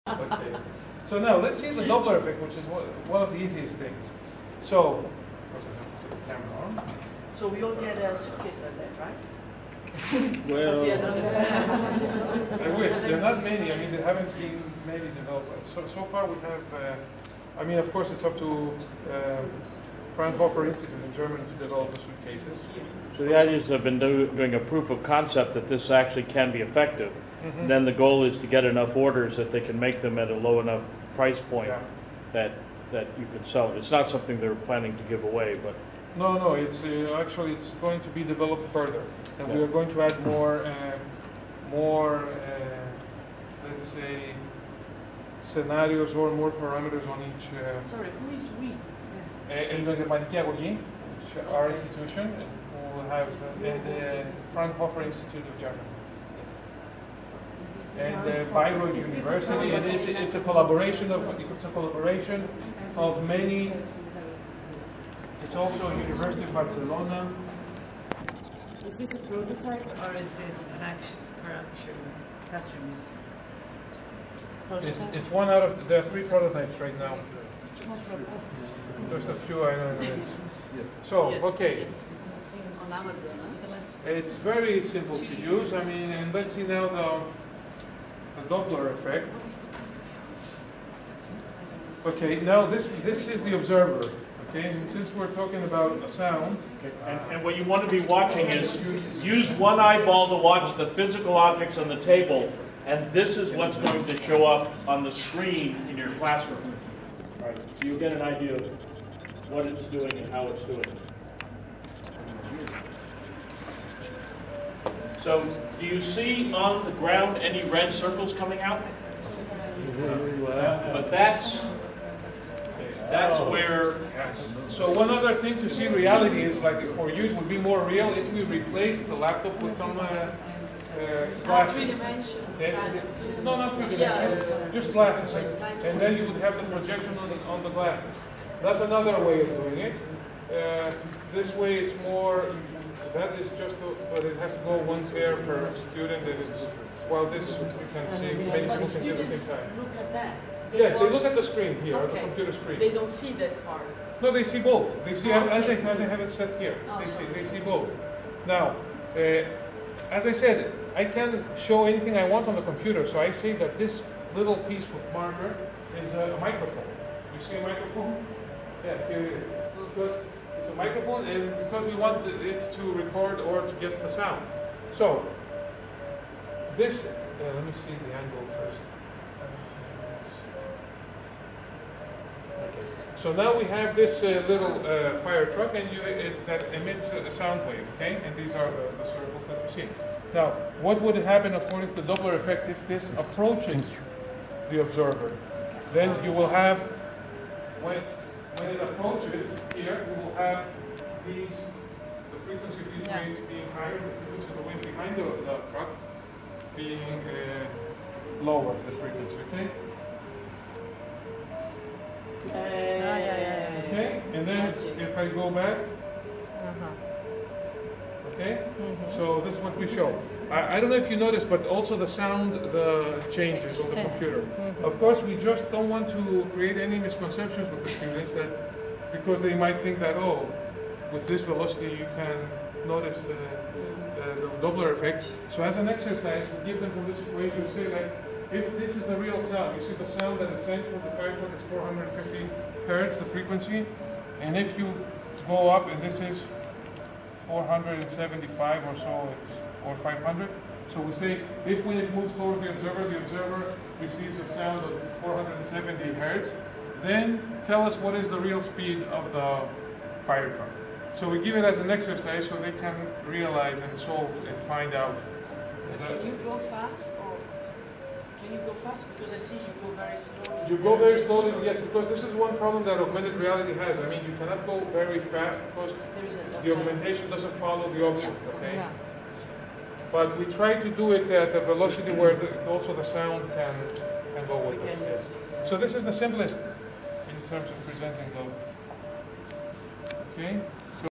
Okay. So now let's see the Doppler effect, which is one of the easiest things. So, of course I have to put the camera on. So we all get a suitcase like that, right? Well, I wish. There are not many. I mean, there haven't been many developed. So far we have, I mean, of course it's up to Fraunhofer Institute in Germany to develop the suitcases. so the idea is they've been doing a proof of concept that this actually can be effective. Mm-hmm. Then the goal is to get enough orders that they can make them at a low enough price point that you can sell it. It's not something they're planning to give away, but No, it's actually it's going to be developed further, and we are going to add more, let's say, scenarios or more parameters on each. Sorry, who is we? En la gemática agogí, our institution, who have the Fraunhofer Institute of Germany. And Bayreuth University, and it's a collaboration of many. It's also University of Barcelona. Is this a prototype or is this an action customer use? It's one out of there are 3 prototypes right now. Just a few I know. So okay. On Amazon, It's very simple to use. I mean, and let's see now the Doppler effect. Okay, now this is the observer. Okay, and since we're talking about a sound, and what you want to be watching is use one eyeball to watch the physical objects on the table, and this is what's going to show up on the screen in your classroom. All right, so you get an idea of what it's doing and how it's doing it. So, do you see on the ground any red circles coming out? But that's where. so one other thing to see reality is, like, for you it would be more real if we replace the laptop with some glasses. three-dimensional. No, not three-dimensional, just glasses. And then you would have the projection on the glasses. That's another way of doing it. This way it's more, that is just, but it has to go one pair per student, and it's, well, this you can see many students at the same time. Look at that. Yes, they look at the screen here, at the computer screen. They don't see that part. No, they see both. They see, as I have it set here, they see both. Now, as I said, I can show anything I want on the computer, so I say that this little piece with marker is a microphone. You see a microphone? Yes, here it is. Because it's a microphone, and because we want it to record or to get the sound. So, this, let me see the angle first. Okay. So now we have this little fire truck, and that emits a sound wave, okay? And these are the circles that you see. Now, what would happen according to the Doppler effect if this approaches the observer? Then you will have, when it approaches here, we will have the frequency of these waves being higher, the frequency of the wave behind the truck being lower, the frequency, okay? Okay, and then if I go back, okay, so this is what we show. I don't know if you noticed, but also the sound changes on the computer. Of course, we just don't want to create any misconceptions with the students, that because they might think that, oh, with this velocity you can notice the Doppler effect. So as an exercise, we give them from this equation, we say like, if this is the real sound, you see the sound that is sent from the fire truck is 450 hertz, the frequency, and if you go up, and this is 475 or so, or 500. So we say, if when it moves towards the observer receives a sound of 470 hertz, then tell us what is the real speed of the fire truck. So we give it as an exercise so they can realize and solve and find out. Can you go fast, or can you go fast? Because I see you go very slowly. You go very slowly, yes, because this is one problem that augmented reality has. I mean, you cannot go very fast because the augmentation doesn't follow the object, okay? Yeah. But we try to do it at a velocity where also the sound can go with us. Yes. So this is the simplest in terms of presenting the, okay?